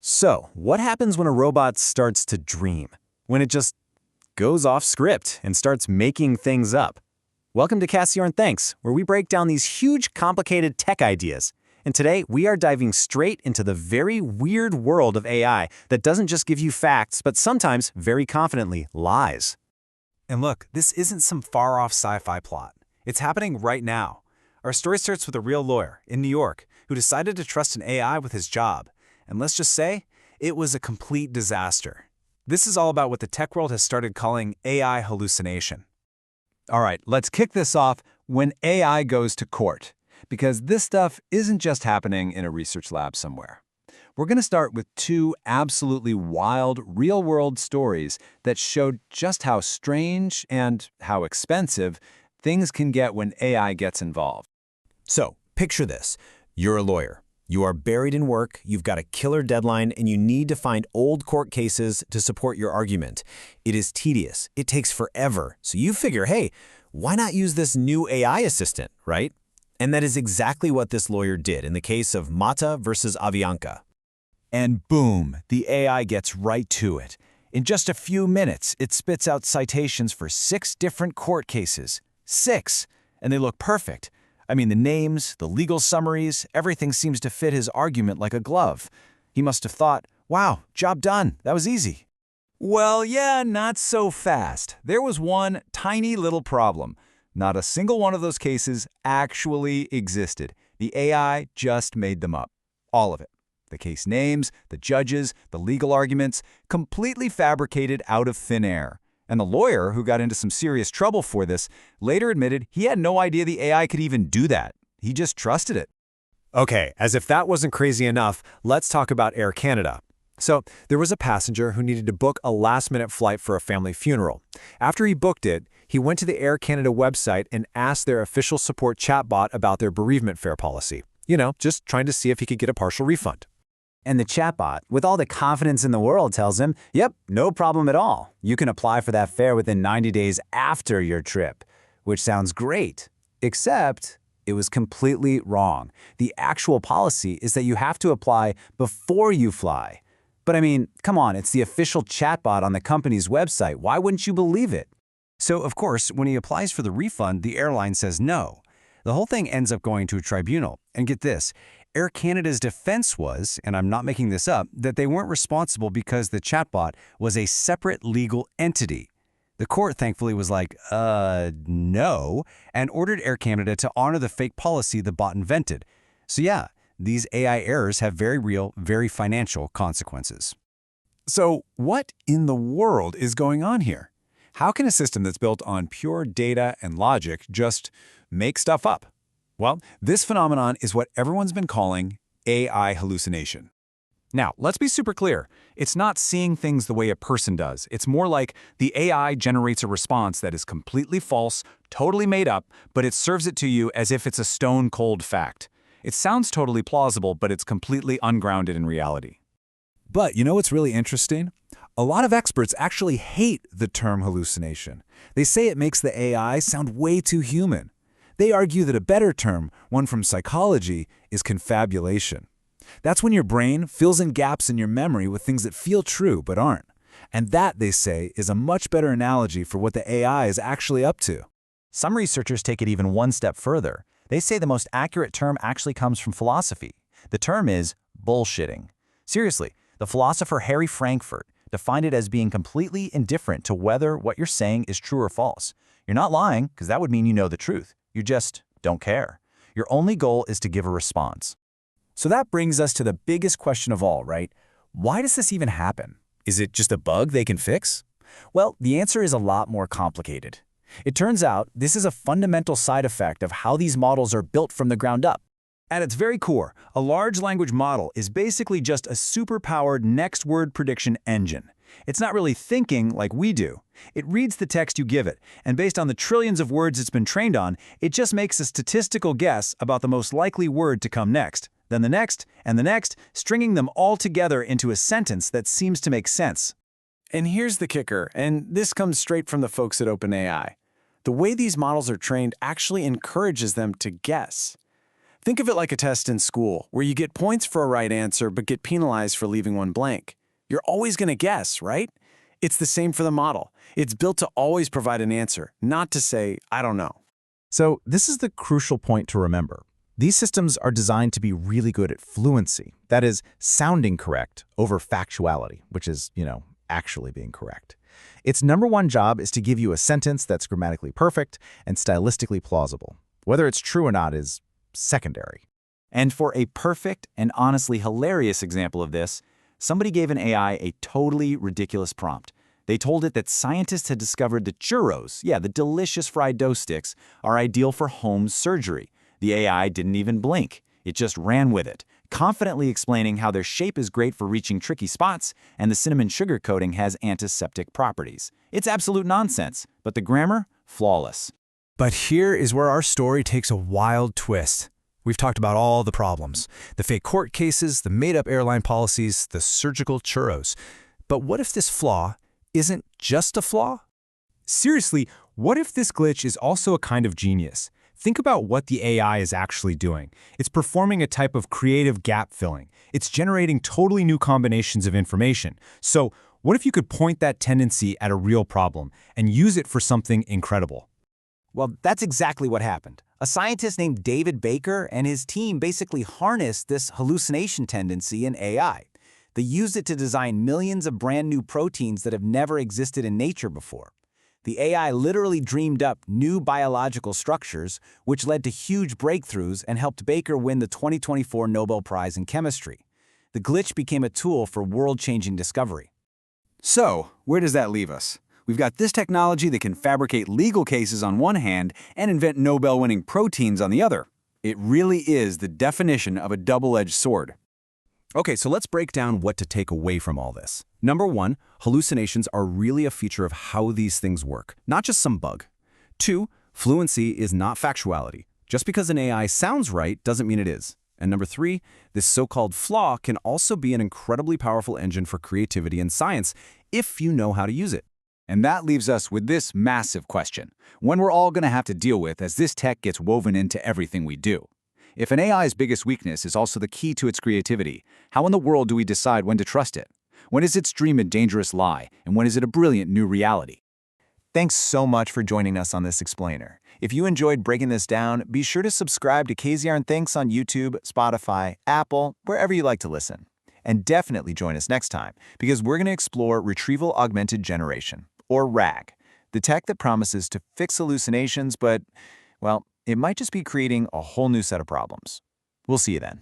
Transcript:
So, what happens when a robot starts to dream? When it just goes off script and starts making things up? Welcome to Casiorn Thinks, where we break down these huge, complicated tech ideas. And today, we are diving straight into the very weird world of AI that doesn't just give you facts, but sometimes, very confidently, lies. And look, this isn't some far-off sci-fi plot. It's happening right now. Our story starts with a real lawyer in New York who decided to trust an AI with his job. And let's just say, it was a complete disaster. This is all about what the tech world has started calling AI hallucination. All right, let's kick this off when AI goes to court, because this stuff isn't just happening in a research lab somewhere. We're going to start with two absolutely wild, real-world stories that showed just how strange and how expensive things can get when AI gets involved. So, picture this. You're a lawyer. You are buried in work, you've got a killer deadline, and you need to find old court cases to support your argument. It is tedious. It takes forever. So you figure, hey, why not use this new AI assistant, right? And that is exactly what this lawyer did in the case of Mata versus Avianca. And boom, the AI gets right to it. In just a few minutes, it spits out citations for 6 different court cases. 6! And they look perfect. I mean, the names, the legal summaries, everything seems to fit his argument like a glove. He must have thought, wow, job done, that was easy. Well, yeah, not so fast. There was one tiny little problem. Not a single one of those cases actually existed. The AI just made them up. All of it. The case names, the judges, the legal arguments, completely fabricated out of thin air. And the lawyer, who got into some serious trouble for this, later admitted he had no idea the AI could even do that. He just trusted it. Okay, as if that wasn't crazy enough, let's talk about Air Canada. So, there was a passenger who needed to book a last-minute flight for a family funeral. After he booked it, he went to the Air Canada website and asked their official support chatbot about their bereavement fare policy. You know, just trying to see if he could get a partial refund. And the chatbot, with all the confidence in the world, tells him, yep, no problem at all. You can apply for that fare within 90 days after your trip, which sounds great, except it was completely wrong. The actual policy is that you have to apply before you fly. But I mean, come on, it's the official chatbot on the company's website. Why wouldn't you believe it? So, of course, when he applies for the refund, the airline says no. The whole thing ends up going to a tribunal. And get this, Air Canada's defense was, and I'm not making this up, that they weren't responsible because the chatbot was a separate legal entity. The court thankfully was like, no, and ordered Air Canada to honor the fake policy the bot invented. So yeah, these AI errors have very real, very financial consequences. So what in the world is going on here? How can a system that's built on pure data and logic just make stuff up? Well, this phenomenon is what everyone's been calling AI hallucination. Now, let's be super clear. It's not seeing things the way a person does. It's more like the AI generates a response that is completely false, totally made up, but it serves it to you as if it's a stone-cold fact. It sounds totally plausible, but it's completely ungrounded in reality. But you know what's really interesting? A lot of experts actually hate the term hallucination. They say it makes the AI sound way too human. They argue that a better term, one from psychology, is confabulation. That's when your brain fills in gaps in your memory with things that feel true but aren't. And that, they say, is a much better analogy for what the AI is actually up to. Some researchers take it even one step further. They say the most accurate term actually comes from philosophy. The term is bullshitting. Seriously, the philosopher Harry Frankfurt defined it as being completely indifferent to whether what you're saying is true or false. You're not lying, because that would mean you know the truth. You just don't care. Your only goal is to give a response. So that brings us to the biggest question of all, right? Why does this even happen? Is it just a bug they can fix? Well, the answer is a lot more complicated. It turns out this is a fundamental side effect of how these models are built from the ground up. At its very core, a large language model is basically just a superpowered next word prediction engine. It's not really thinking like we do. It reads the text you give it, and based on the trillions of words it's been trained on, it just makes a statistical guess about the most likely word to come next, then the next, and the next, stringing them all together into a sentence that seems to make sense. And here's the kicker, and this comes straight from the folks at OpenAI. The way these models are trained actually encourages them to guess. Think of it like a test in school, where you get points for a right answer but get penalized for leaving one blank. You're always going to guess, right? It's the same for the model. It's built to always provide an answer, not to say, I don't know. So this is the crucial point to remember. These systems are designed to be really good at fluency, that is, sounding correct over factuality, which is, actually being correct. Its number one job is to give you a sentence that's grammatically perfect and stylistically plausible. Whether it's true or not is secondary. And for a perfect and honestly hilarious example of this, somebody gave an AI a totally ridiculous prompt. They told it that scientists had discovered that churros, the delicious fried dough sticks, are ideal for home surgery. The AI didn't even blink. It just ran with it, confidently explaining how their shape is great for reaching tricky spots and the cinnamon sugar coating has antiseptic properties. It's absolute nonsense, but the grammar, flawless. But here is where our story takes a wild twist. We've talked about all the problems, the fake court cases, the made-up airline policies, the surgical churros. But what if this flaw isn't just a flaw? Seriously, what if this glitch is also a kind of genius? Think about what the AI is actually doing. It's performing a type of creative gap filling. It's generating totally new combinations of information. So what if you could point that tendency at a real problem and use it for something incredible? Well, that's exactly what happened. A scientist named David Baker and his team basically harnessed this hallucination tendency in AI. They used it to design millions of brand new proteins that have never existed in nature before. The AI literally dreamed up new biological structures, which led to huge breakthroughs and helped Baker win the 2024 Nobel Prize in Chemistry. The glitch became a tool for world-changing discovery. So, where does that leave us? We've got this technology that can fabricate legal cases on one hand and invent Nobel-winning proteins on the other. It really is the definition of a double-edged sword. Okay, so let's break down what to take away from all this. Number one, hallucinations are really a feature of how these things work, not just some bug. Two, fluency is not factuality. Just because an AI sounds right doesn't mean it is. And number three, this so-called flaw can also be an incredibly powerful engine for creativity and science if you know how to use it. And that leaves us with this massive question, one we're all going to have to deal with as this tech gets woven into everything we do. If an AI's biggest weakness is also the key to its creativity, how in the world do we decide when to trust it? When is its dream a dangerous lie, and when is it a brilliant new reality? Thanks so much for joining us on this explainer. If you enjoyed breaking this down, be sure to subscribe to Casiorn Thinks on YouTube, Spotify, Apple, wherever you like to listen. And definitely join us next time, because we're going to explore Retrieval Augmented Generation, or RAG, the tech that promises to fix hallucinations, but, well, it might just be creating a whole new set of problems. We'll see you then.